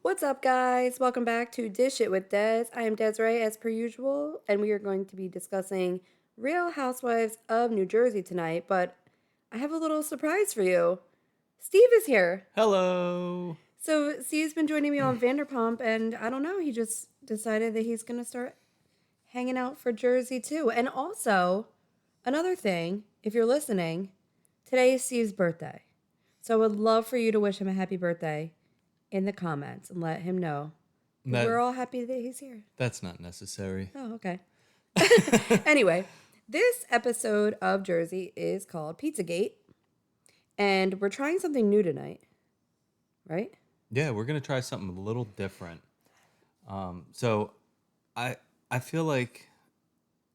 What's up, guys? Welcome back to Dish It with Des. I am Desiree, as per usual, and we are going to be discussing Real Housewives of New Jersey tonight. But I have a little surprise for you. Steve is here. Hello. So Steve's been joining me on Vanderpump, and I don't know, he just decided that he's going to start hanging out for Jersey too. And also, another thing, if you're listening, today is Steve's birthday. So I would love for you to wish him a happy birthday in the comments and let him know that That we're all happy that he's here. that's not necessary. Oh, okay. Anyway, this episode of Jersey is called Pizzagate, and we're trying something new tonight, right? Yeah, we're gonna try something a little different. So I feel like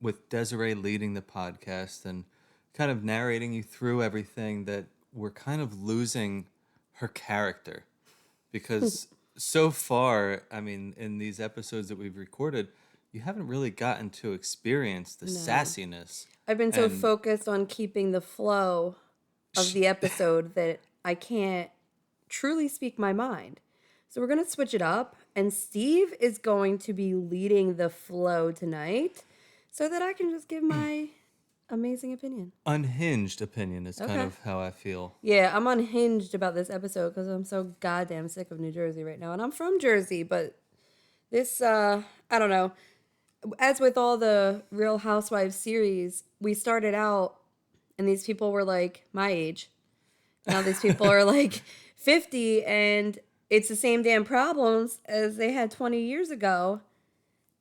with Desiree leading the podcast and kind of narrating you through everything that we're kind of losing her character because so far, I mean, in these episodes that we've recorded, you haven't really gotten to experience the No. sassiness. I've been so And focused on keeping the flow of the episode that I can't truly speak my mind. So we're going to switch it up, and Steve is going to be leading the flow tonight so that I can just give my amazing opinion. unhinged opinion is kind Okay. of how I feel. Yeah, I'm unhinged about this episode because I'm so goddamn sick of New Jersey right now. And I'm from Jersey, but this, I don't know. As with all the Real Housewives series, we started out and these people were like my age. Now these people are like 50 and it's the same damn problems as they had 20 years ago.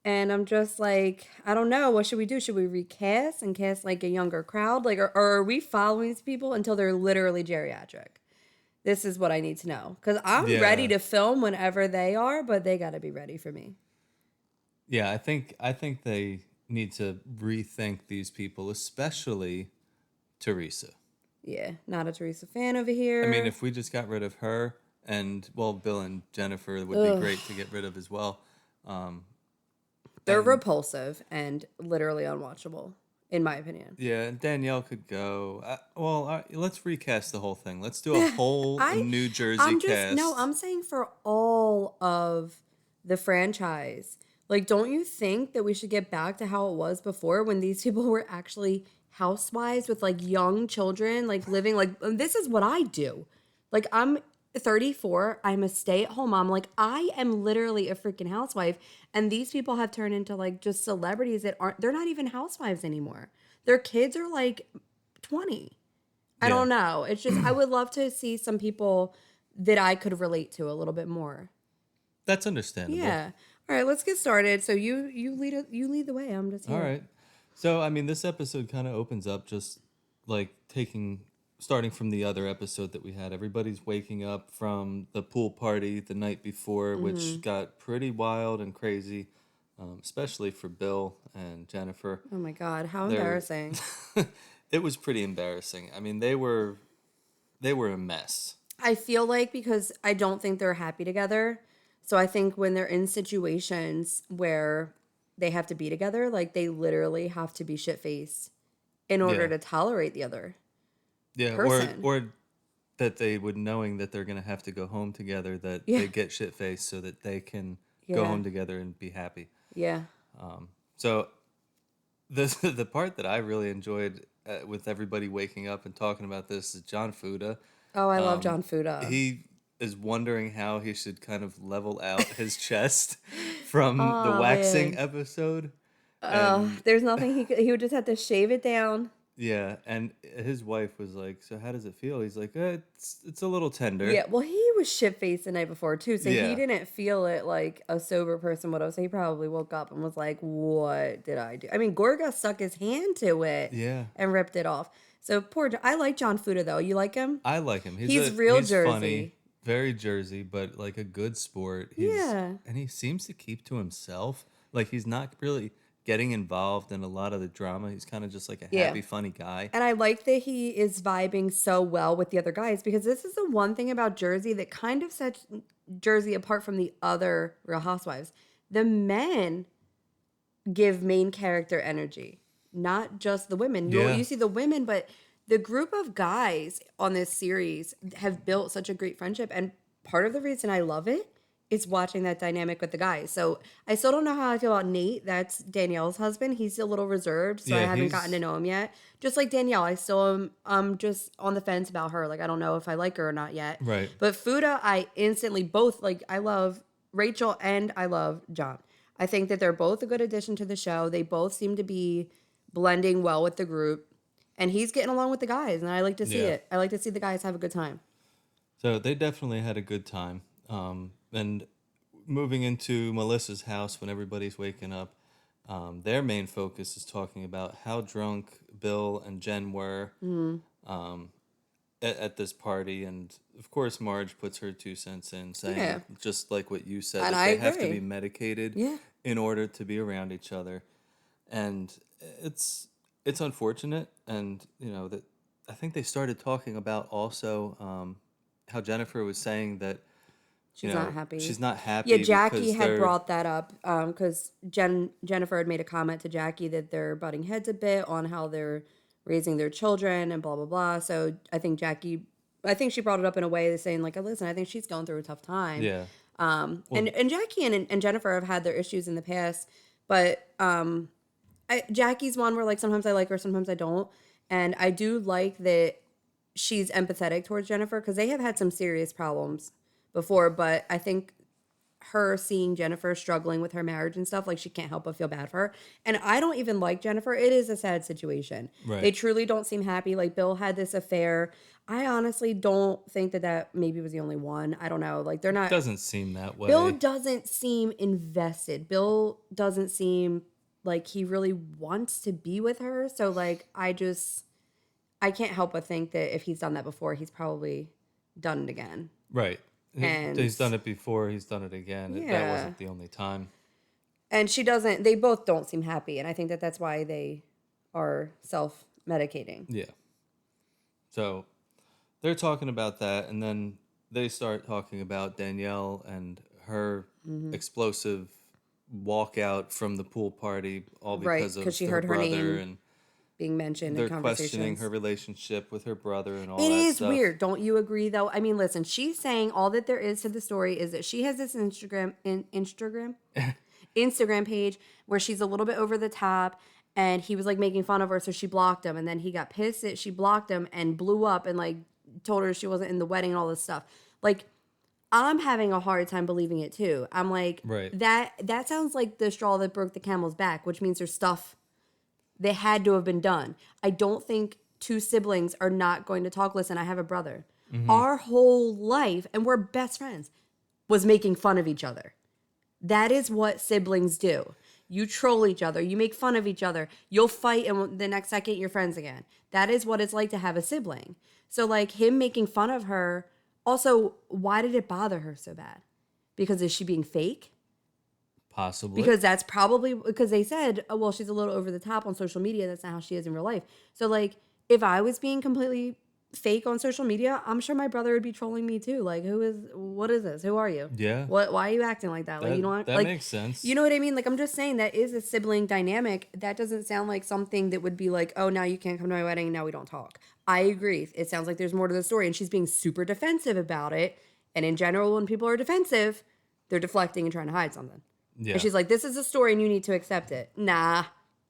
And I'm just like, I don't know. What should we do? Should we recast and cast like a younger crowd? Like, or are we following these people until they're literally geriatric? This is what I need to know. Because I'm ready Yeah. to film whenever they are, but they got to be ready for me. Yeah, I think they need to rethink these people, especially Teresa. Yeah, not a Teresa fan over here. I mean, if we just got rid of her and well, Bill and Jennifer would be great to get rid of as well. They're and- repulsive and literally unwatchable, in my opinion. Yeah, and Danielle could go. Let's recast the whole thing. Let's do a whole New Jersey cast. I'm saying for all of the franchise. Like, don't you think that we should get back to how it was before when these people were actually housewives with like young children, like living like this is what I do. Like, I'm 34, I'm a stay-at-home mom. Like, I am literally a freaking housewife, and these people have turned into like just celebrities that they're not even housewives anymore. Their kids are like 20. I Yeah. don't know. It's just I would love to see some people that I could relate to a little bit more. That's understandable. Yeah. All right, let's get started. So you lead the way. I'm just here. All right. So, I mean, this episode kind of opens up just like starting from the other episode that we had. Everybody's waking up from the pool party the night before, which got pretty wild and crazy, especially for Bill and Jennifer. Oh my God, how They're- embarrassing. It was pretty embarrassing. I mean, they were a mess. I feel like because I don't think they're happy together. So I think when they're in situations where they have to be together, like they literally have to be shit-faced in order Yeah. to tolerate the other. Yeah, person. or that they would, knowing that they're gonna have to go home together, that Yeah. they get shit faced so that they can go Yeah. home together and be happy. Yeah. So the part that I really enjoyed with everybody waking up and talking about this is John Fuda. Oh, I love John Fuda. He is wondering how he should kind of level out his chest from the Oh, waxing man. episode. There's nothing he would just have to shave it down. Yeah, and his wife was like, "So how does it feel?" He's like, "It's a little tender." Yeah, well, he was shit-faced the night before, too, so Yeah. he didn't feel it like a sober person would have. So he probably woke up and was like, what did I do? I mean, Gorga stuck his hand to it Yeah. and ripped it off. So I like John Fuda, though. You like him? I like him. He's real Jersey. Funny, very Jersey, but like a good sport. Yeah. And he seems to keep to himself. Like he's not really getting involved in a lot of the drama. He's kind of just like a Yeah. happy, funny guy. And I like that he is vibing so well with the other guys because this is the one thing about Jersey that kind of sets Jersey apart from the other Real Housewives. The men give main character energy, not just the women. Yeah. You see the women, but the group of guys on this series have built such a great friendship. And part of the reason I love it is watching that dynamic with the guys. So I still don't know how I feel about Nate. That's Danielle's husband. He's a little reserved, so I Yeah, haven't gotten to know him yet. Just like Danielle, I still am just on the fence about her. Like, I don't know if I like her or not yet. Right. But Fuda, I instantly both, like, I love Rachel and I love John. I think that they're both a good addition to the show. They both seem to be blending well with the group. And he's getting along with the guys, and I like to see Yeah. it. I like to see the guys have a good time. So they definitely had a good time. And moving into Melissa's house when everybody's waking up, their main focus is talking about how drunk Bill and Jen were at this party. And of course, Marge puts her 2 cents in, saying, Yeah. just like what you said, And that I they have to agree. be medicated Yeah. in order to be around each other. And it's unfortunate. And, that I think they started talking about also how Jennifer was saying that She's not happy. she's not happy. Yeah, Jackie because had they're brought that up because Jennifer had made a comment to Jackie that they're butting heads a bit on how they're raising their children and blah, blah, blah. So I think she brought it up in a way that's saying, like, listen, I think she's going through a tough time. Yeah. And Jackie and Jennifer have had their issues in the past, but Jackie's one where, like, sometimes I like her, sometimes I don't. And I do like that she's empathetic towards Jennifer because they have had some serious problems before, but I think her seeing Jennifer struggling with her marriage and stuff, like, she can't help but feel bad for her. And I don't even like Jennifer. It is a sad situation. Right. They truly don't seem happy. Like, Bill had this affair. I honestly don't think that maybe was the only one. I don't know. Like, they're not. Doesn't seem that way. Bill doesn't seem invested. Bill doesn't seem like he really wants to be with her. So, like, I can't help but think that if he's done that before, he's probably done it again. Right. And He's done it before. He's done it again. Yeah. That wasn't the only time. And they both don't seem happy. And I think that that's why they are self-medicating. Yeah. So they're talking about that, and then they start talking about Danielle and her explosive walkout from the pool party, all Right, because of 'cause she her heard her brother, name and being mentioned they're in questioning conversations. her relationship with her brother and all It that is stuff. weird. Don't you agree, though? I mean, listen, she's saying all that there is to the story is that she has this Instagram page where she's a little bit over the top, and he was, like, making fun of her, so she blocked him, and then he got pissed that she blocked him and blew up and, like, told her she wasn't in the wedding and all this stuff. Like, I'm having a hard time believing it too. I'm like, Right. that sounds like the straw that broke the camel's back, which means there's stuff that had to have been done. I don't think two siblings are not going to talk. Listen, I have a brother. Our whole life, and we're best friends, was making fun of each other. That is what siblings do. You troll each other. You make fun of each other. You'll fight, and the next second, you're friends again. That is what it's like to have a sibling. So, like, him making fun of her. Also, why did it bother her so bad? Because is she being fake? Possibly. Because that's probably because they said, oh, well, she's a little over the top on social media. That's not how she is in real life. So, like, if I was being completely fake on social media, I'm sure my brother would be trolling me too. Like, what is this? Who are you? Yeah. Why are you acting like that? Like, you don't that like, makes sense. You know what I mean? Like, I'm just saying that is a sibling dynamic. That doesn't sound like something that would be like, oh, now you can't come to my wedding. Now we don't talk. I agree. It sounds like there's more to the story, and she's being super defensive about it. And in general, when people are defensive, they're deflecting and trying to hide something. Yeah. And she's like, this is a story and you need to accept it. Nah.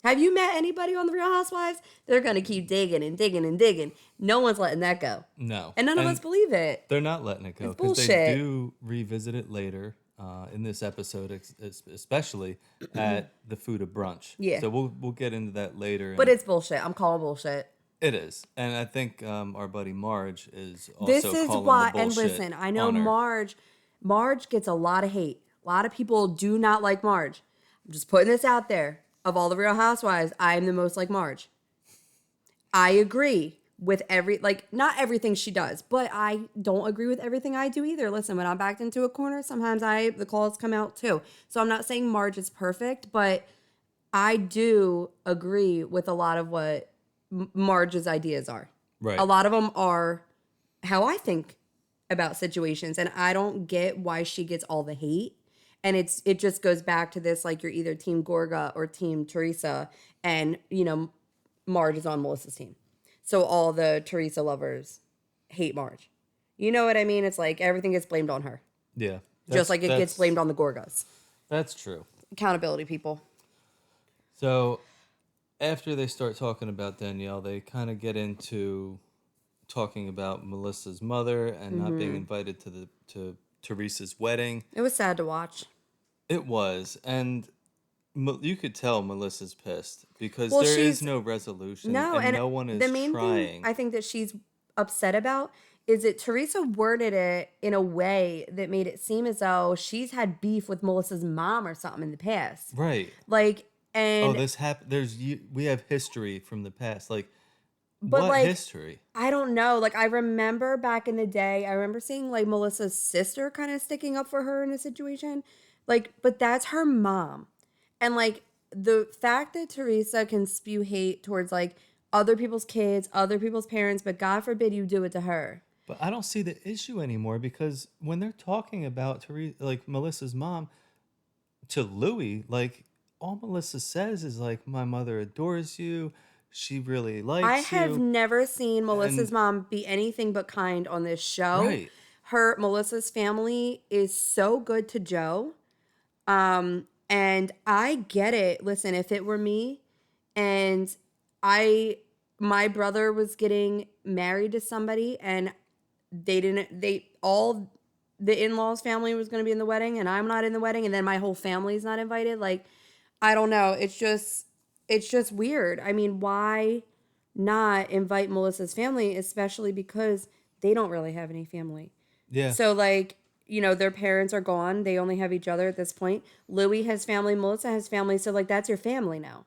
Have you met anybody on The Real Housewives? They're going to keep digging and digging and digging. No one's letting that go. No. And none of us believe it. They're not letting it go It's because they bullshit. do revisit it later in this episode, especially at the Fuda Brunch. Yeah. So we'll get into that later. But it's bullshit. I'm calling bullshit. It is. And I think our buddy Marge is also This is calling why, the and bullshit listen, I know on her. Marge gets a lot of hate. A lot of people do not like Marge. I'm just putting this out there. Of all the Real Housewives, I am the most like Marge. I agree with not everything she does, but I don't agree with everything I do either. Listen, when I'm backed into a corner, sometimes the claws come out too. So I'm not saying Marge is perfect, but I do agree with a lot of what Marge's ideas are. Right. A lot of them are how I think about situations, and I don't get why she gets all the hate. And it just goes back to this, like, you're either Team Gorga or Team Teresa, and, Marge is on Melissa's team. So all the Teresa lovers hate Marge. You know what I mean? It's like everything gets blamed on her. Yeah. Just like it gets blamed on the Gorgas. That's true. Accountability, people. So after they start talking about Danielle, they kind of get into talking about Melissa's mother and not being invited to Teresa's wedding. It was sad to watch. It was, and you could tell Melissa's pissed because Well, there is no resolution, and no one is the main trying. thing I think that she's upset about is that Teresa worded it in a way that made it seem as though she's had beef with Melissa's mom or something in the past. Right. Like, and this happened. We have history from the past. Like, but what like, history? I don't know. Like, I remember back in the day, I remember seeing like Melissa's sister kind of sticking up for her in a situation. Like, but that's her mom. And like the fact that Teresa can spew hate towards like other people's kids, other people's parents, but God forbid you do it to her. But I don't see the issue anymore because when they're talking about Melissa's mom to Louie, like all Melissa says is like, "My mother adores you. She really likes you." I have never seen Melissa's mom be anything but kind on this show. Right. Melissa's family is so good to Joe. And I get it. Listen, if it were me and my brother was getting married to somebody and all the in-laws family was going to be in the wedding and I'm not in the wedding and then my whole family's not invited. Like, I don't know. It's just weird. I mean, why not invite Melissa's family, especially because they don't really have any family. Yeah. So like, their parents are gone. They only have each other at this point. Louie has family. Melissa has family. So like, that's your family now.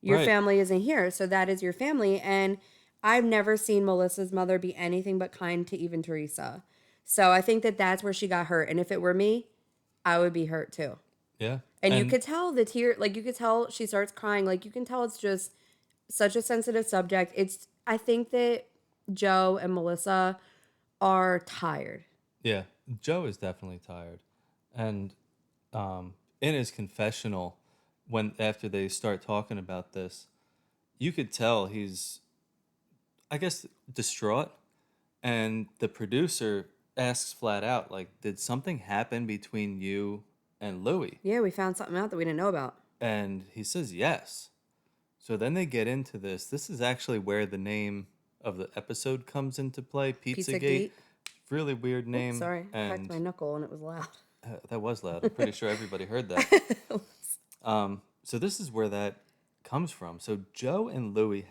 Your family isn't here. So that is your family. And I've never seen Melissa's mother be anything but kind to even Teresa. So I think that that's where she got hurt. And if it were me, I would be hurt too. Yeah. And you could tell the tear, like you could tell she starts crying. Like you can tell it's just such a sensitive subject. I think that Joe and Melissa are tired. Yeah. Joe is definitely tired. And in his confessional, after they start talking about this, you could tell he's, I guess, distraught. And the producer asks flat out, like, did something happen between you and Louie? Yeah, we found something out that we didn't know about. And he says yes. So then they get into this. This is actually where the name of the episode comes into play, Pizzagate. Really weird name. Oops, sorry, I cracked my knuckle and it was loud. That was loud. I'm pretty sure everybody heard that. So this is where that comes from. So Joe and Louie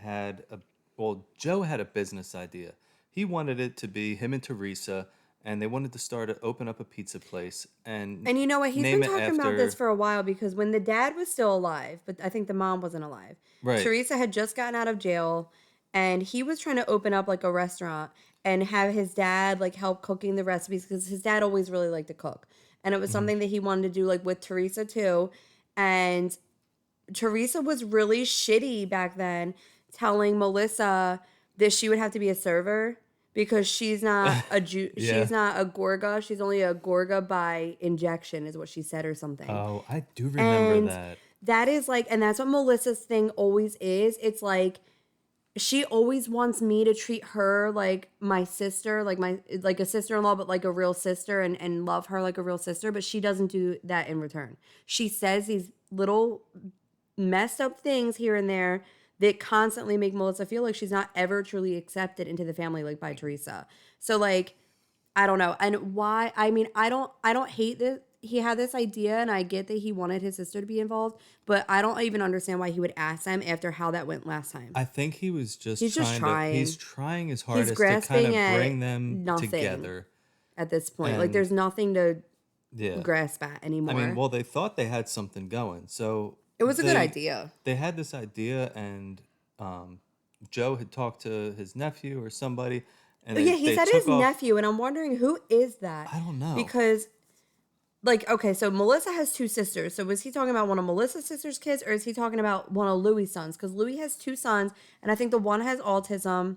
Joe had a business idea. He wanted it to be him and Teresa, and they wanted to open up a pizza place. And you know what? He's been talking about this for a while because when the dad was still alive, but I think the mom wasn't alive. Right. Teresa had just gotten out of jail, and he was trying to open up like a restaurant and have his dad like help cooking the recipes because his dad always really liked to cook. And it was something that he wanted to do like with Teresa too. And Teresa was really shitty back then, telling Melissa that she would have to be a server because she's not a she's not a Gorga. She's only a Gorga by injection is what she said or something. Oh, I do remember that. That is like, and that's what Melissa's thing always is. It's like, she always wants me to treat her like my sister, like a sister-in-law, but like a real sister and love her like a real sister. But she doesn't do that in return. She says these little messed up things here and there that constantly make Melissa feel like she's not ever truly accepted into the family, like by Teresa. So like, I don't know. And why, I mean, I don't hate that he had this idea and I get that he wanted his sister to be involved, but I don't even understand why he would ask them after how that went last time. I think he was just he's trying. He's trying his hardest to kind of bring them together. At this point, like there's nothing to yeah. grasp at anymore. I mean, well, they thought they had something going, so it was a good idea. They had this idea, and Joe had talked to his nephew or somebody, and he said his nephew, and I'm wondering who is that. I don't know because, like, okay, so Melissa has two sisters. So was he talking about one of Melissa's sister's kids, or is he talking about one of Louie's sons? Because Louie has two sons, and I think the one has autism.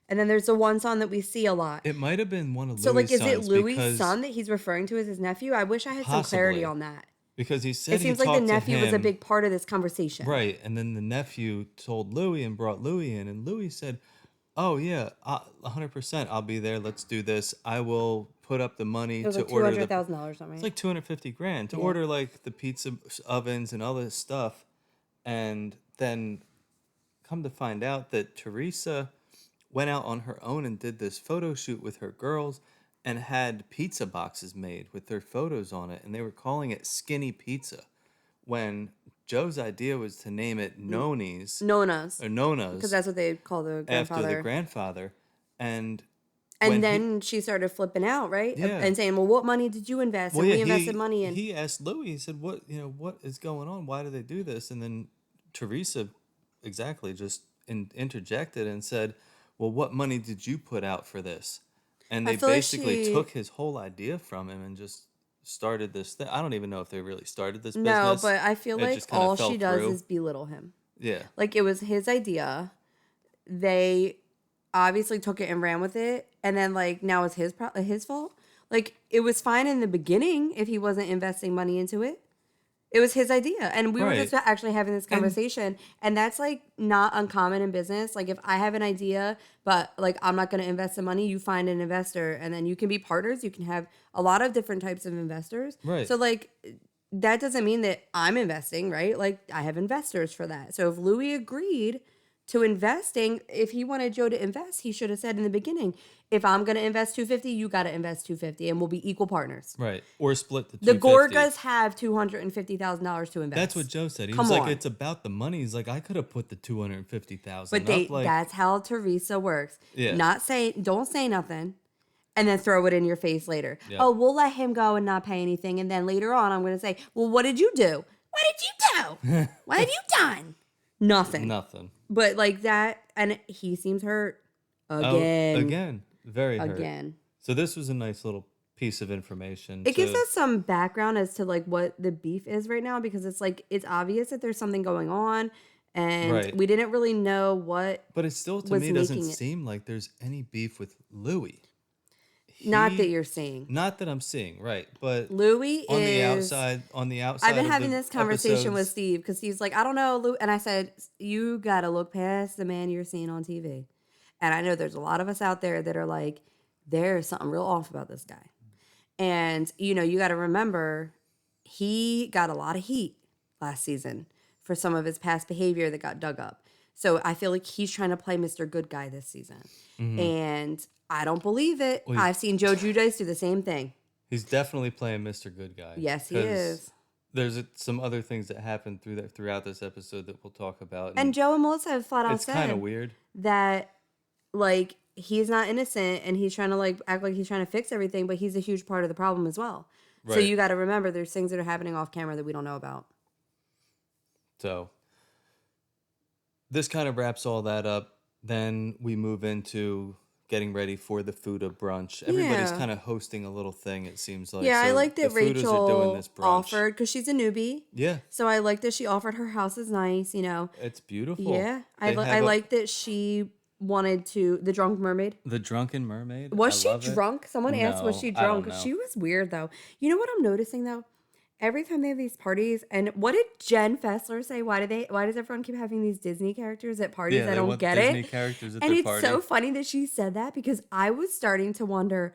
And then there's the one son that we see a lot. It might have been one of Louie's sons. So, like, is it Louie's son that he's referring to as his nephew? I wish I had some clarity on that. Because he said it seems like the nephew was a big part of this conversation. Right. And then the nephew told Louie and brought Louie in. And Louie said, "Oh yeah, 100%. I'll be there. Let's do this. I will put up the money It was to like two order hundred the." thousand dollars, something. It's Right? like 250 grand to Yeah. order like the pizza ovens and all this stuff, and then come to find out that Teresa went out on her own and did this photo shoot with her girls and had pizza boxes made with their photos on it, and they were calling it Skinny Pizza when Joe's idea was to name it Noni's Nona's, or because Nona's that's what they call the after the grandfather. grandfather. And And when he, then she started flipping out, right? yeah, And saying, "Well, what money did you invest?" well, And yeah, we invested money in. he asked Louis. He said, "What what is going on? Why do they do this?" And then Teresa, exactly, just interjected and said, "Well, what money did you put out for this?" And I they feel like basically she. took his whole idea from him and just started this thing. I don't even know if they really started this No, business. but I feel It like just kind of all fell she does through. is belittle him. Yeah, Like it was his idea. They obviously took it and ran with it, and then like now it's his fault. Like it was fine in the beginning if he wasn't investing money into it. It was his idea, and we were right. just actually having this And conversation, and that's like not uncommon in business. Like if I have an idea, but like I'm not going to invest the money, you find an investor, and then you can be partners. You can have a lot of different types of investors. right, So like that doesn't mean that I'm investing, right? Like I have investors for that. So if Louis agreed to investing, if he wanted Joe to invest, he should have said in the beginning, if I'm going to invest 250, you got to invest 250 and we'll be equal partners. right. Or split the The 250. Gorgas have $250,000 to invest. That's what Joe said. He Come was like, on. "It's about the money." He's like, "I could have put the 250,000 But up." Like, that's how Teresa works. yeah, Don't say nothing and then throw it in your face later. yep, Oh, we'll let him go and not pay anything. And then later on, I'm going to say, well, what did you do? What did you do? What have you done? Nothing. nothing. But like that, and he seems hurt Oh, again. again, very hurt. Again. So this was a nice little piece of information. It gives us some background as to like what the beef is right now, because it's like it's obvious that there's something going on, and Right. we didn't really know what But it still, to was me, doesn't making it. seem like there's any beef with Louis. Not that He, you're seeing. not that I'm seeing, right? But Louis on the is. outside, on the outside, I've been of having the this conversation with episodes, Steve because Steve's like, I don't know, Lou. And I said, you got to look past the man you're seeing on TV. And I know there's a lot of us out there that are like, there's something real off about this guy. And, you know, you got to remember, he got a lot of heat last season for some of his past behavior that got dug up. So I feel like he's trying to play Mr. Good Guy this season. And I don't believe it. Well, I've seen Joe Giudice do the same thing. he's definitely playing Mr. Good Guy. Yes, he 'cause is. There's some other things that happened throughout this episode that we'll talk about. And Joe and Melissa have flat out it's kind of said weird. that like he's not innocent and he's trying to like act like he's trying to fix everything, but he's a huge part of the problem as well. So Right. you got to remember there's things that are happening off camera that we don't know about. So this kind of wraps all that up. Then we move into getting ready for the Fuda Brunch. Everybody's Yeah. kind of hosting a little thing, it seems like. Yeah, I So like the that Fudas are doing Rachel this brunch. offered because she's a newbie. Yeah, So I like that she offered her house is nice, you know. it's beautiful. Yeah, They I have like that she wanted to the drunk mermaid. the Drunken Mermaid. Was I she love it. drunk? Someone asked, was No, she I don't drunk? know. She was weird though. You know what I'm noticing though? Every time they have these parties, and what did Jen Fessler say? Why does everyone keep having these Disney characters at parties? Yeah, I they don't want get Disney it. characters at And their it's party. so funny that she said that because I was starting to wonder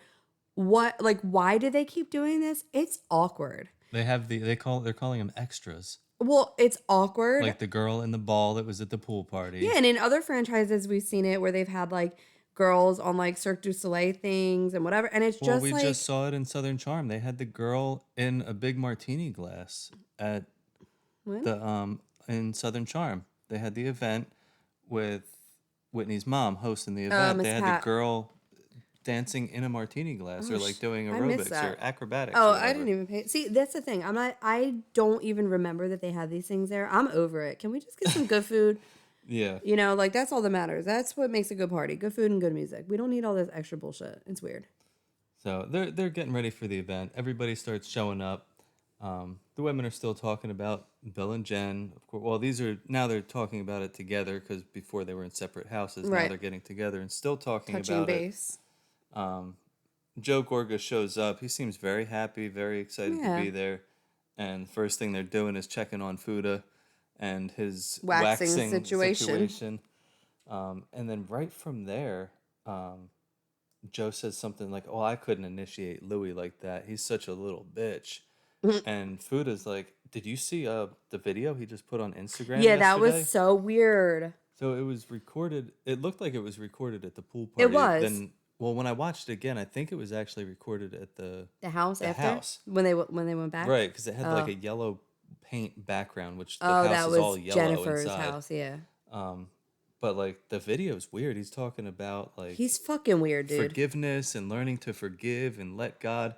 why do they keep doing this? It's awkward. They're calling them extras. Well, it's awkward. Like the girl in the ball that was at the pool party. Yeah, and in other franchises we've seen it where they've had like girls on like Cirque du Soleil things and whatever, and it's Well, just we like just saw it in Southern Charm. They had the girl in a big martini glass at what? the in Southern Charm. They had the event with Whitney's mom hosting the event. Miss They had Pat. the girl dancing in a martini glass or like doing I missed aerobics or that. acrobatics. Oh, or I whatever. didn't even pay. See, that's the thing. I don't even remember that they had these things there. I'm over it. Can we just get some good food? Yeah. You know, like that's all that matters. That's what makes a good party. Good food and good music. We don't need all this extra bullshit. It's weird. So they're getting ready for the event. Everybody starts showing up. The women are still talking about Bill and Jen. Of course, well, they're talking about it together because before they were in separate houses. Now Right. they're getting together and still talking Touching about base. it. Joe Gorga shows up. He seems very happy, very excited Yeah. to be there. And first thing they're doing is checking on Fuda and his Waxing waxing situation. And then right from there, Joe says something like, "Oh, I couldn't initiate Louie like that. He's such a little bitch." And Fuda's like, "Did you see the video he just put on Instagram Yeah, that was yesterday?" so weird. So it was recorded. It looked like it was recorded at the pool It party. was Then, well, when I watched it again, I think it was actually recorded at the house the after house. when they went back. Right, because it had like Oh, a yellow paint background, which the oh, house that is all was yellow Jennifer's inside. house. Yeah, Um, but like the video's weird. He's talking about like he's fucking weird, dude. forgiveness and learning to forgive and let God.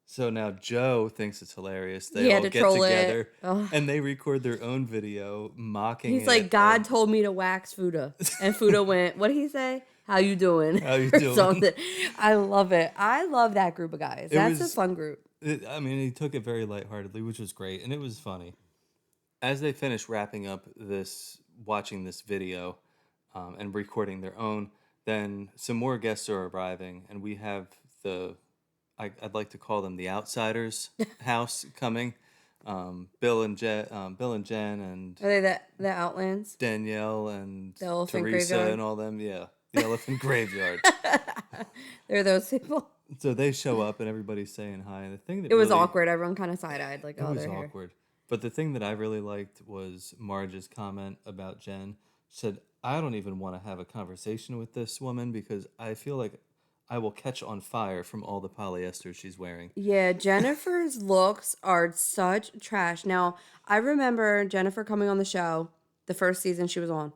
So now Joe thinks it's hilarious. They He had all to get troll it. together Oh. and they record their own video mocking He's like, it. God And told me to wax Fuda, and Fuda went, "What did he say? How you doing?" how you or doing? something. I love it. I love that group of guys. It That's a was. fun group. I mean, he took it very lightheartedly, which was great, and it was funny. As they finish wrapping up watching this video, and recording their own, then some more guests are arriving, and we have I'd like to call them the outsiders house coming. Bill and Jen, and Are they the Outlands? Danielle and The Elephant Teresa Graveyard? and all them. Yeah, the Elephant Graveyard. They're those people. So they show up and everybody's saying hi. And the thing that It was really awkward. Everyone kind of side-eyed, like, it oh, was they're here. awkward. But the thing that I really liked was Marge's comment about Jen. She said, "I don't even want to have a conversation with this woman because I feel like I will catch on fire from all the polyester she's wearing." Yeah, Jennifer's looks are such trash. Now, I remember Jennifer coming on the show, the first season she was on,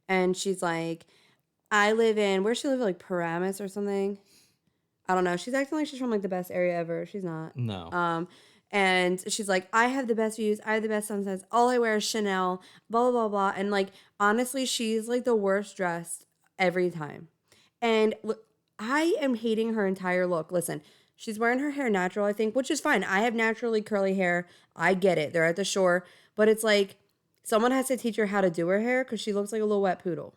and she's like, I live in, where she live, like Paramus or something. I don't know. She's acting like she's from like the best area ever. She's not. No. And she's like, I have the best views. I have the best sunsets. All I wear is Chanel, blah, blah, blah, blah. And like, honestly, she's like the worst dressed every time. And look, I am hating her entire look. Listen, she's wearing her hair natural, I think, which is fine. I have naturally curly hair. I get it. They're at the shore. But it's like, someone has to teach her how to do her hair because she looks like a little wet poodle.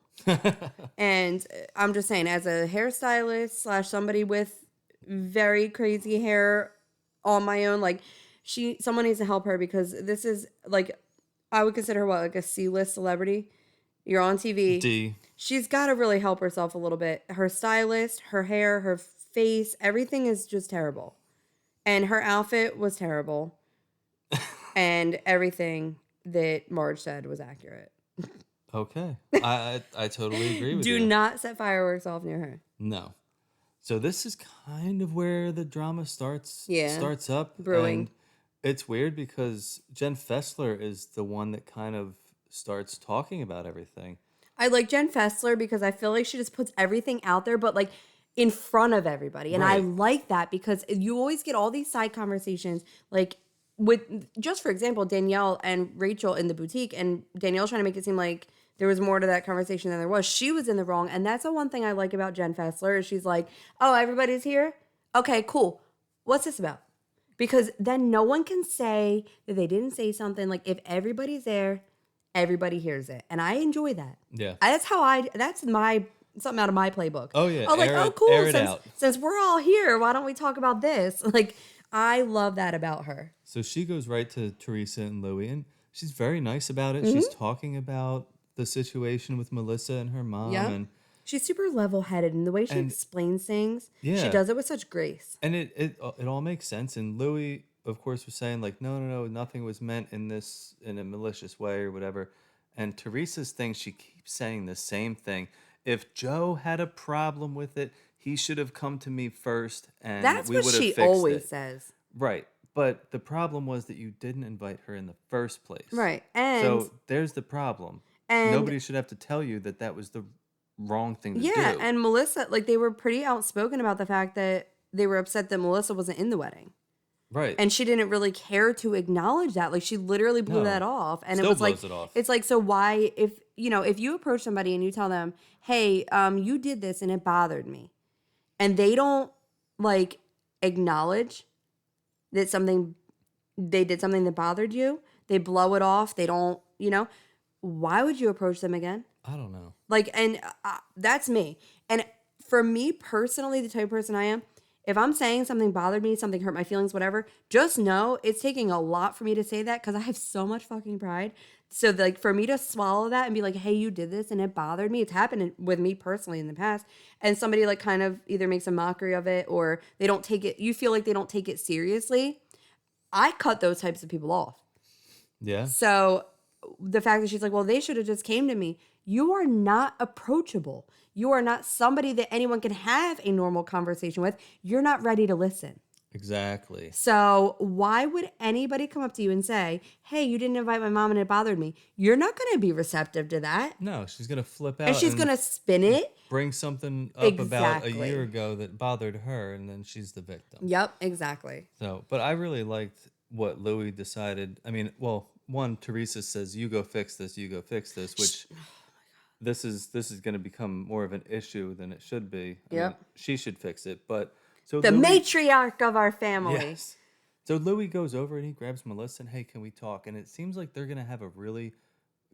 And I'm just saying, as a hairstylist slash somebody with very crazy hair on my own, like someone needs to help her because this is like, I would consider her what, like a C-list celebrity. You're on TV. D. She's got to really help herself a little bit. Her stylist, her hair, her face, everything is just terrible. And her outfit was terrible. And everything that Marge said was accurate. Okay. I totally agree with you. Do not set fireworks off near her. No. So this is kind of where the drama starts up. Brewing. And it's weird because Jen Fessler is the one that kind of starts talking about everything. I like Jen Fessler because I feel like she just puts everything out there, but like in front of everybody. And I Right. like that because you always get all these side conversations, like with, just for example, Danielle and Rachel in the boutique, and Danielle's trying to make it seem like there was more to that conversation than there was. She was in the wrong. And that's the one thing I like about Jen Fessler is she's like, oh, everybody's here? Okay, cool. What's this about? Because then no one can say that they didn't say something. Like if everybody's there, everybody hears it. And I enjoy that. Yeah. That's my, something out of my playbook. Oh, yeah. Oh, like, Air oh, it- cool. air it out. Since we're all here, why don't we talk about this? Like, I love that about her. So she goes right to Teresa and Louie, and she's very nice about it. Mm-hmm. She's talking about the situation with Melissa and her mom. Yeah. And She's super level-headed in the way she And- explains things. Yeah. She does it with such grace. And it all makes sense. And Louis, of course, was saying like, no, nothing was meant in a malicious way or whatever. And Teresa's thing, she keeps saying the same thing. If Joe had a problem with it, he should have come to me first, and That's we what would have she fixed always it. says. Right. But the problem was that you didn't invite her in the first place. Right. And So there's the problem. And- Nobody should have to tell you that was the wrong thing to do. yeah, and Melissa, like they were pretty outspoken about the fact that they were upset that Melissa wasn't in the wedding. Right. And she didn't really care to acknowledge that. Like she literally blew No. that off. And Still it was like, blows it off. it's like, so why, if you approach somebody and you tell them, hey, you did this and it bothered me. And they don't like acknowledge that they did something that bothered you. They blow it off. They don't, why would you approach them again? I don't know. Like, and that's me. And for me personally, the type of person I am, If I'm saying something bothered me, something hurt my feelings, whatever, just know it's taking a lot for me to say that because I have so much fucking pride. So, like, for me to swallow that and be like, hey, you did this and it bothered me. It's happened with me personally in the past. And somebody, like, kind of either makes a mockery of it or they don't take it, you feel like they don't take it seriously. I cut those types of people off. Yeah. So, the fact that she's like, well, they should have just came to me. You are not approachable. You are not somebody that anyone can have a normal conversation with. You're not ready to listen. Exactly. So why would anybody come up to you and say, hey, you didn't invite my mom and it bothered me? You're not going to be receptive to that. No, she's going to flip out. And she's going to spin it. Bring something up about a Exactly. year ago that bothered her, and then she's the victim. Yep, exactly. So, but I really liked what Louie decided. I mean, well, one, Teresa says, you go fix this, which this is going to become more of an issue than it should be. I mean, she should fix it, but so the Louie, matriarch of our family. Yes. So Louie goes over and he grabs Melissa and, hey, can we talk? And it seems like they're going to have a really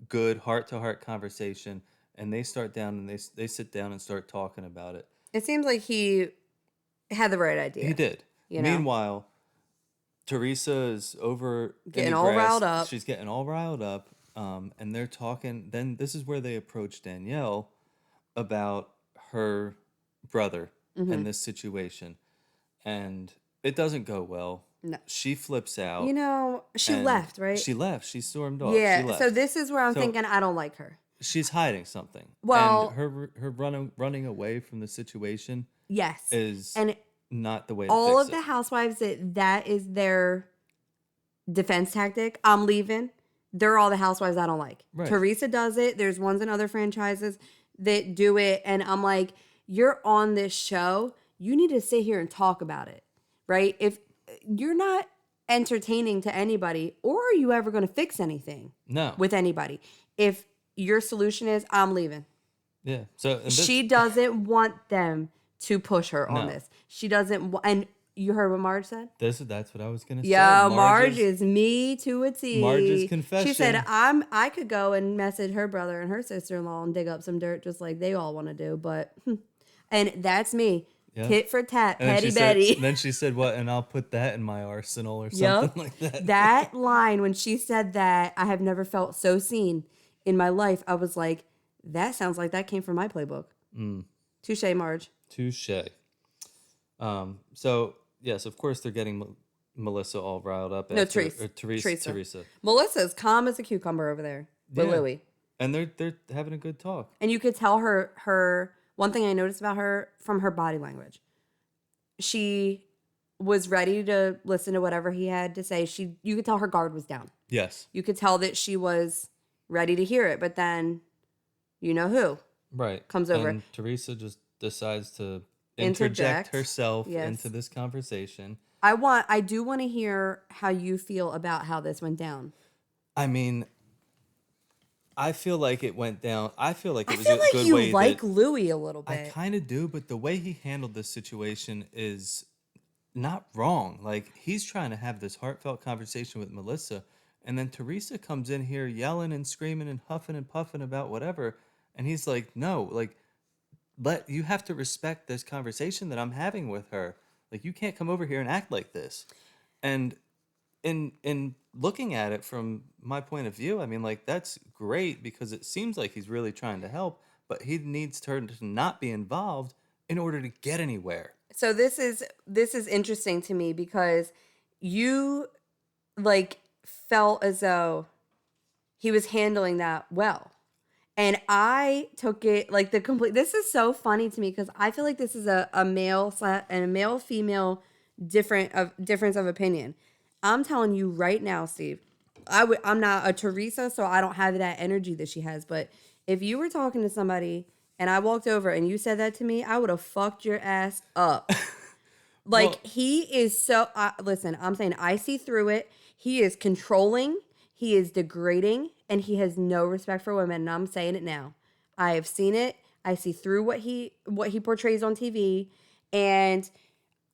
good heart-to-heart conversation, and they start down and they sit down and start talking about it. It seems like he had the right idea. He did. You know? Meanwhile, Teresa is over getting in the all grass. riled up. She's getting all riled up, and they're talking. Then this is where they approach Danielle about her brother and this situation, and it doesn't go well. No. She flips out. You know, she left, right? She left. She stormed off. Yeah. She left. So this is where I'm thinking I don't like her. She's hiding something. Well, and her running away from the situation. Yes. Is and not the way to all fix of the housewives that is their defense tactic. I'm leaving. They're all the housewives I don't like. Right. Teresa does it. There's ones in other franchises that do it. And I'm like, you're on this show. You need to sit here and talk about it. Right? If you're not entertaining to anybody, or are you ever going to fix anything with anybody? If your solution is, I'm leaving. Yeah. So she doesn't want them to push her on this. She doesn't and you heard what Marge said? That's what I was going to say. Yeah, Marge is me to a T. Marge's confession. She said, I could go and message her brother and her sister-in-law and dig up some dirt just like they all want to do. But, and that's me. Yeah. Tit for tat, Petty Betty. And then she said, what? And I'll put that in my arsenal or something like that. That line, when she said that, I have never felt so seen in my life. I was like, that sounds like that came from my playbook. Touche, Marge. Touche. So, yes, of course, they're getting Melissa all riled up. No, Teresa. Teresa. Melissa's calm as a cucumber over there with Louie. And they're having a good talk. And you could tell her one thing I noticed about her from her body language. She was ready to listen to whatever he had to say. You could tell her guard was down. Yes. You could tell that she was ready to hear it, but then you know who comes over. And Teresa just decides to interject herself into this conversation. I do want to hear how you feel about how this went down. I mean, I feel like it went down. I feel like it was a good way. You like that, Louie a little bit. I kind of do, but the way he handled this situation is not wrong. Like, he's trying to have this heartfelt conversation with Melissa, and then Teresa comes in here yelling and screaming and huffing and puffing about whatever, and he's like, no, like, you have to respect this conversation that I'm having with her. Like, you can't come over here and act like this. And in looking at it from my point of view, I mean, like, that's great because it seems like he's really trying to help, but he needs her to not be involved in order to get anywhere. So this is interesting to me because you like felt as though he was handling that well. And I took it like this is so funny to me because I feel like this is a male and a male female difference of opinion. I'm telling you right now, Steve, I'm not a Teresa, so I don't have that energy that she has. But if you were talking to somebody and I walked over and you said that to me, I would have fucked your ass up. He is so, listen, I'm saying I see through it. He is controlling. He is degrading. And he has no respect for women. And I'm saying it now. I have seen it. I see through what he portrays on TV. And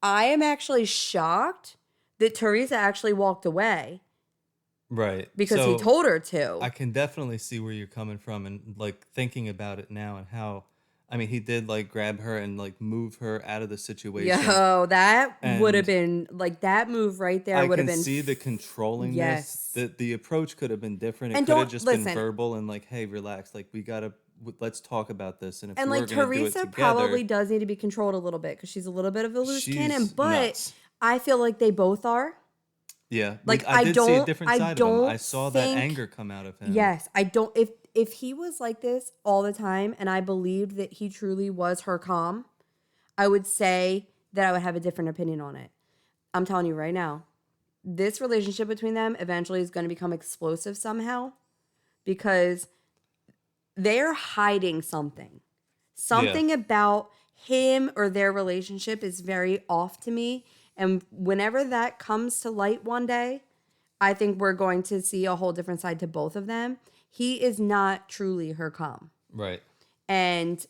I am actually shocked that Teresa actually walked away. Right. Because he told her to. I can definitely see where you're coming from and like thinking about it now and how I mean, he did like grab her and like move her out of the situation. Yo, that would have And been like that move right there I would have can been see the controllingness. yes. The approach could have been different. It And could have don't just been listen. verbal and like, hey, relax. Like we gotta let's talk about this. And if And we like were gonna do it Teresa probably together, does need to be controlled a little bit because she's a little bit of a loose cannon, she's but nuts. I feel like they both are. Yeah, Like I did see a different I side of him. I don't saw that think anger come out of him. yes, I don't if he was like this all the time and I believed that he truly was her calm, I would say that I would have a different opinion on it. I'm telling you right now, this relationship between them eventually is going to become explosive somehow because they're hiding something. Yeah, Something about him or their relationship is very off to me. And whenever that comes to light one day, I think we're going to see a whole different side to both of them. He is not truly her calm. right. And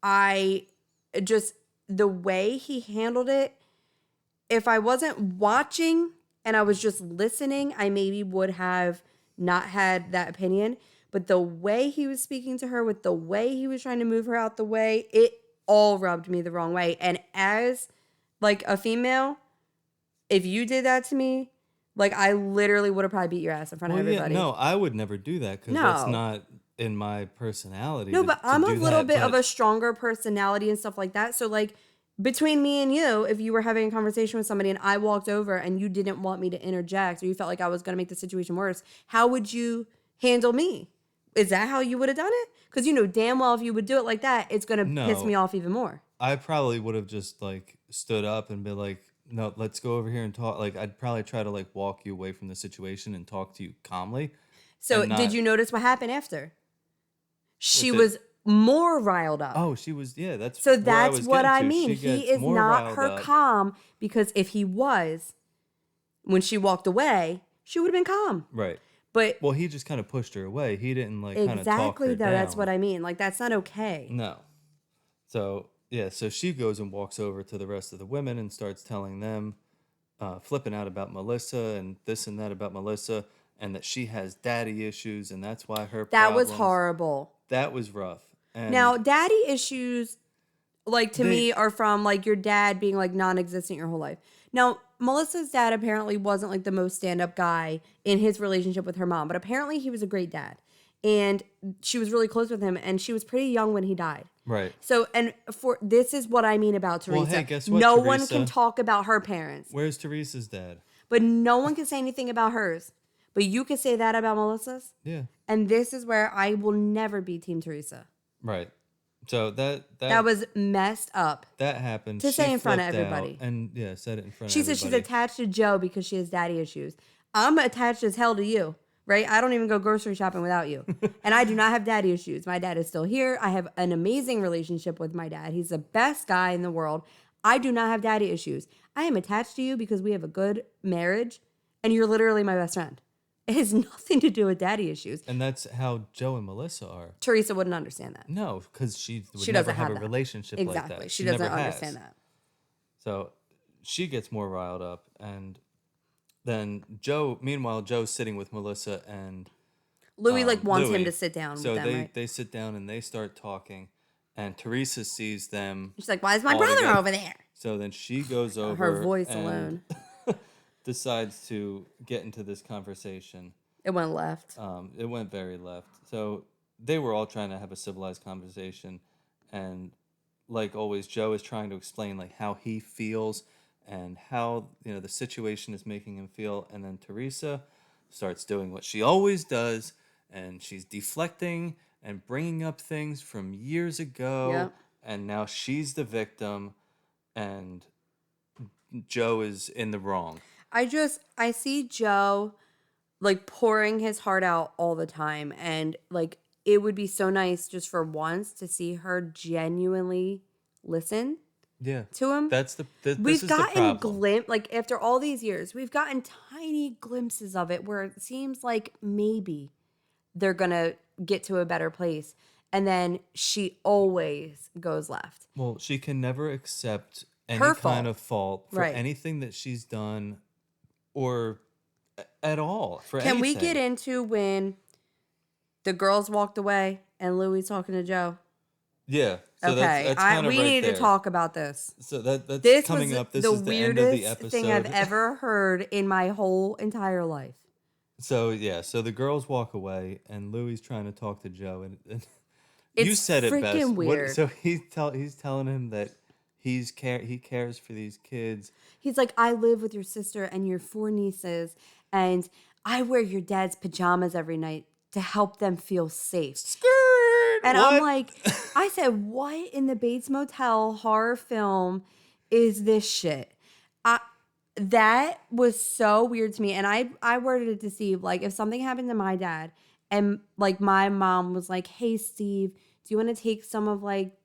I just, the way he handled it, if I wasn't watching and I was just listening, I maybe would have not had that opinion. But the way he was speaking to her, with the way he was trying to move her out the way, it all rubbed me the wrong way. And as like a female, if you did that to me, like I literally would have probably beat your ass in front of Well, yeah, everybody. no, I would never do that because that's No. not in my personality No, but to I'm a do little that. bit of But a stronger personality and stuff like that. So like between me and you, if you were having a conversation with somebody and I walked over and you didn't want me to interject or you felt like I was going to make the situation worse, how would you handle me? Is that how you would have done it? Because you know damn well if you would do it like that, it's going to piss me no, off even more. I probably would have just like stood up and been like, no, let's go over here and talk. Like, I'd probably try to like walk you away from the situation and talk to you calmly So and did not you notice what happened after? She with it. was more riled up. Oh, she was, yeah, that's So where I that's was what getting I to. mean. She He gets is more not riled her up. calm because if he was, when she walked away, she would have been calm. Right. But Well, he just kind of pushed her away. He didn't like kind of talk exactly her though, that's what down. I mean. Like that's not okay. No. So, yeah, so she goes and walks over to the rest of the women and starts telling them, flipping out about Melissa and this and that about Melissa, and that she has daddy issues and that's why her That was problems. horrible. That was rough. Now, And daddy issues, like to they, me, are from like your dad being like non-existent your whole life. Now, Melissa's dad apparently wasn't like the most stand-up guy in his relationship with her mom, but apparently he was a great dad. And she was really close with him, and she was pretty young when he died. right. So, and for this is what I mean about Well, Teresa. hey, guess what, No one can Teresa? talk about her parents, Where's Teresa's dad? but no one can say anything about hers. But you can say that about Melissa's. Yeah. And this is where I will never be Team Teresa. Right. So That was messed up that happened. to She say in front of flipped out everybody. and yeah, said it in front She of says she's everybody. attached to Joe because she has daddy issues. I'm attached as hell to you, right? I don't even go grocery shopping without you. And I do not have daddy issues. My dad is still here. I have an amazing relationship with my dad. He's the best guy in the world. I do not have daddy issues. I am attached to you because we have a good marriage and you're literally my best friend. It has nothing to do with daddy issues. And that's how Joe and Melissa are. Teresa wouldn't understand that. No, because she would She never doesn't have have a that. relationship like Exactly. that. She never doesn't has. understand that. So she gets more riled up, and then Joe. Meanwhile, Joe's sitting with Melissa and Louis like wants him Louie. to sit down So with them, right? they sit down and they start talking, and Teresa sees them. She's like, "Why is my all brother together. over there?" So then she goes over. Her voice and alone. decides to get into this conversation. It went left. It went very left. So they were all trying to have a civilized conversation, and like always, Joe is trying to explain like how he feels and how the situation is making him feel, and then Teresa starts doing what she always does, and she's deflecting and bringing up things from years ago, Yep. and now she's the victim, and Joe is in the wrong. I see Joe like pouring his heart out all the time. And like, it would be so nice just for once to see her genuinely listen Yeah, to him. that's this We've is the gotten problem. like after all these years, we've gotten tiny glimpses of it where it seems like maybe they're going to get to a better place. And then she always goes left. Well, she can never accept any Her kind fault. of fault for Right. anything that she's done or at all for Can we anything. get into when the girls walked away and Louis talking to Joe? Yeah. So Okay, that's kind of we right need there. to talk about this. So that's This coming was up. This the is the end of the weirdest thing I've episode. ever heard in my whole entire life. So yeah, so the girls walk away, and Louie's trying to talk to Joe, and you It's said it best. freaking weird. So he's telling him that he cares for these kids. He's like, I live with your sister and your 4 nieces, and I wear your dad's pajamas every night to help them feel safe. Skirt. And What? I'm like, I said, what in the Bates Motel horror film is this shit? That was so weird to me. And I worded it to Steve, like, if something happened to my dad and like my mom was like, hey, Steve, do you want to take some of like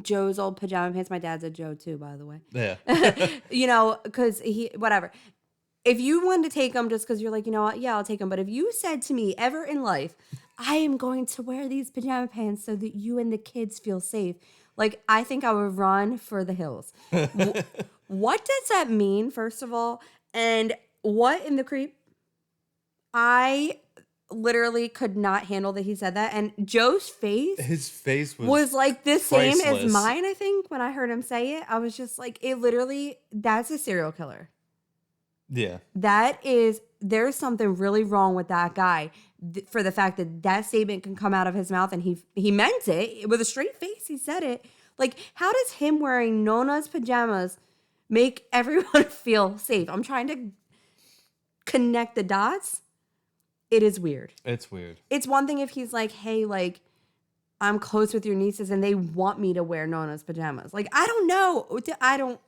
Joe's old pajama pants? My dad's a Joe too, by the way. Yeah. Because whatever. If you wanted to take them just because you're like, you know what? Yeah, I'll take them. But if you said to me ever in life, I am going to wear these pajama pants so that you and the kids feel safe, like, I think I would run for the hills. What does that mean, first of all? And what in the creep? I literally could not handle that he said that. And Joe's face, his face was like the same as priceless. mine, I think, when I heard him say it. I was just like, it literally, that's a serial killer. Yeah. There's something really wrong with that guy for the fact that that statement can come out of his mouth and he meant it with a straight face. He said it. Like, how does him wearing Nona's pajamas make everyone feel safe? I'm trying to connect the dots. It is weird. It's weird. It's one thing if he's like, hey, like, I'm close with your nieces and they want me to wear Nona's pajamas. Like, I don't know.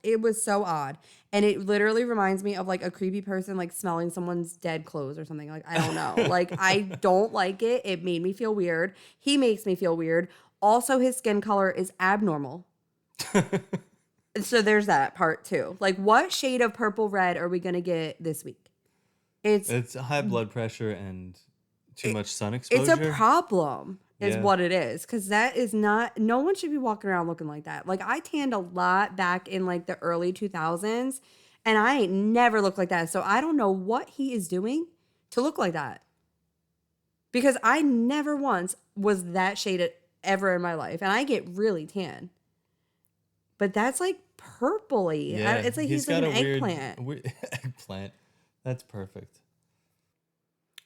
It was so odd. And it literally reminds me of like a creepy person like smelling someone's dead clothes or something. Like, I don't know. Like, I don't like it. It made me feel weird. He makes me feel weird. Also, his skin color is abnormal. So there's that part too. Like, what shade of purple red are we going to get this week? It's high blood pressure and too much sun exposure. It's a problem. Is Yeah. what it is. Because that is not, no one should be walking around looking like that. Like, I tanned a lot back in like the early 2000s and I ain't never looked like that. So I don't know what he is doing to look like that. Because I never once was that shaded ever in my life. And I get really tan. But that's like purpley. Yeah. It's like he's like an eggplant. Weird eggplant. That's perfect.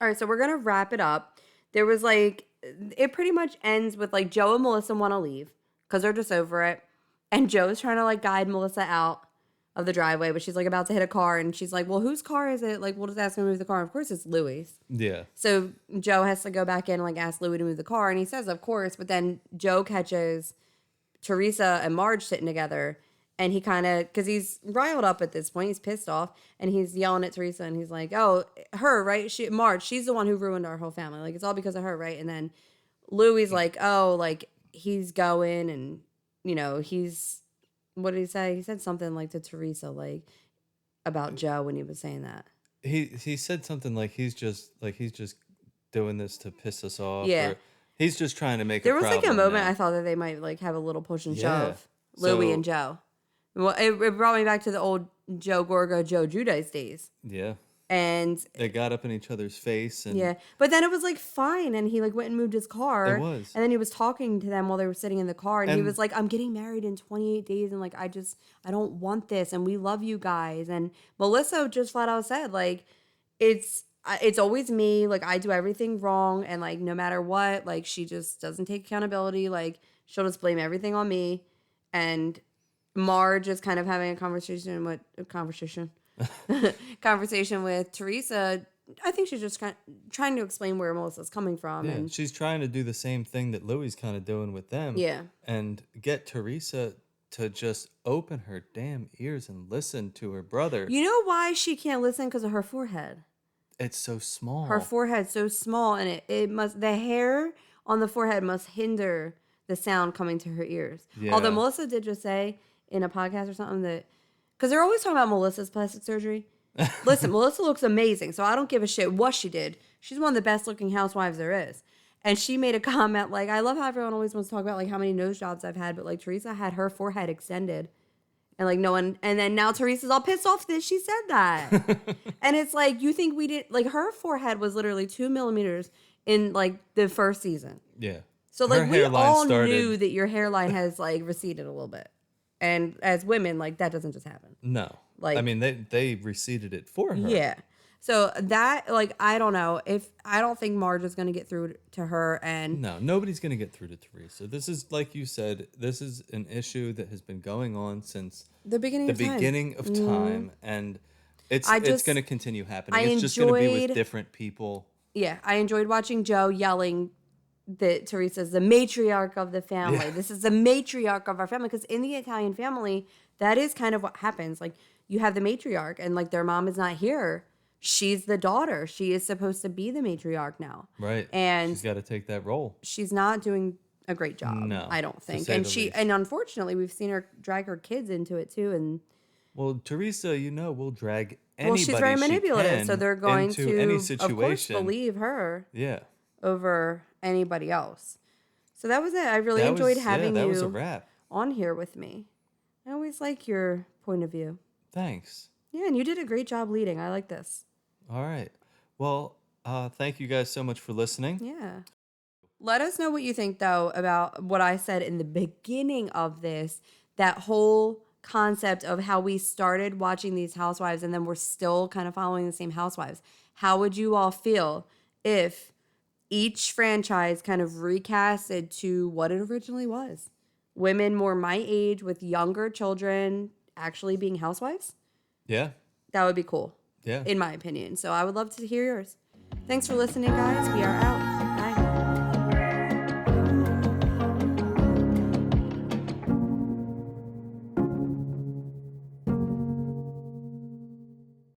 All right, so we're going to wrap it up. There was like, it pretty much ends with like Joe and Melissa want to leave because they're just over it. And Joe's trying to like guide Melissa out of the driveway, but she's like about to hit a car. And she's like, well, whose car is it? Like, we'll just ask him to move the car. Of course, it's Louie's. Yeah. So Joe has to go back in and like ask Louie to move the car. And he says, of course. But then Joe catches Teresa and Marge sitting together. And he kind of, because he's riled up at this point, he's pissed off, and he's yelling at Teresa, and he's like, oh, her, right? Marge, she's the one who ruined our whole family. Like, it's all because of her, right? And then Louie's like, oh, like, he's going, and, you know, what did he say? He said something, like, to Teresa, like, about Joe when he was saying that. He said something like he's just doing this to piss us off. Yeah. Or he's just trying to make There a was, like, a problem moment now. I thought that they might, like, have a little push and Yeah. shove. Louie So- and Joe. Well, it brought me back to the old Joe Gorga, Joe Judice days. Yeah. And They got up in each other's face. And yeah, but then it was like fine, and he like went and moved his car. It was. And then he was talking to them while they were sitting in the car, and he And- was like, "I'm getting married in 28 days, and like I don't want this, and we love you guys." And Melissa just flat out said like, it's always me, like I do everything wrong, and like no matter what, like she just doesn't take accountability, like she'll just blame everything on me. And Marge is kind of having a conversation with Teresa. I think she's just trying to explain where Melissa's coming from. Yeah, And she's trying to do the same thing that Louie's kind of doing with them. Yeah. And get Teresa to just open her damn ears and listen to her brother. you know why she can't listen? Because of her forehead. It's so small. Her forehead's so small, and the hair on the forehead must hinder the sound coming to her ears. Yeah. Although Melissa did just say in a podcast or something that, because they're always talking about Melissa's plastic surgery. Listen, Melissa looks amazing, so I don't give a shit what she did. She's one of the best looking housewives there is. And she made a comment like, I love how everyone always wants to talk about like how many nose jobs I've had, but like Teresa had her forehead extended. And like no one, and then now Teresa's all pissed off that she said that. And it's like, you think we did, like her forehead was literally 2 millimeters in like the first season. Yeah. So Her like we hairline all started- knew that your hairline has like receded a little bit. And as women, like that doesn't just happen. No. Like- I mean, they receded it for her. Yeah. So that, like, I don't know. I don't think Marge is going to get through to her. And No, nobody's going to get through to Teresa. This is, like you said, this is an issue that has been going on since the beginning the of time. beginning of time. And it's going to continue happening. I It's just going to be enjoyed- with different people. Yeah. I enjoyed watching Joe yelling that Teresa's the matriarch of the family. Yeah. This is the matriarch of our family. Because in the Italian family, that is kind of what happens. Like, you have the matriarch, and like their mom is not here. She's the daughter. She is supposed to be the matriarch now. Right. And she's got to take that role. she's not doing a great job. No, I don't to think. say And the she least. and unfortunately we've seen her drag her kids into it too. And Well, Teresa, will drag anybody well, she's very she manipulative, can so they're going into to any of course situation. believe her Yeah. over anybody else. So that was it. I really That enjoyed was, having that was a you wrap. on here with me. I always like your point of view. Thanks. Yeah, and you did a great job leading. I like this. All right. Well, thank you guys so much for listening. Yeah. Let us know what you think, though, about what I said in the beginning of this. That whole concept of how we started watching these housewives and then we're still kind of following the same housewives. How would you all feel if each franchise kind of recasted to what it originally was? Women more my age with younger children actually being housewives? Yeah. That would be cool. Yeah. In my opinion. So I would love to hear yours. Thanks for listening, guys. We are out.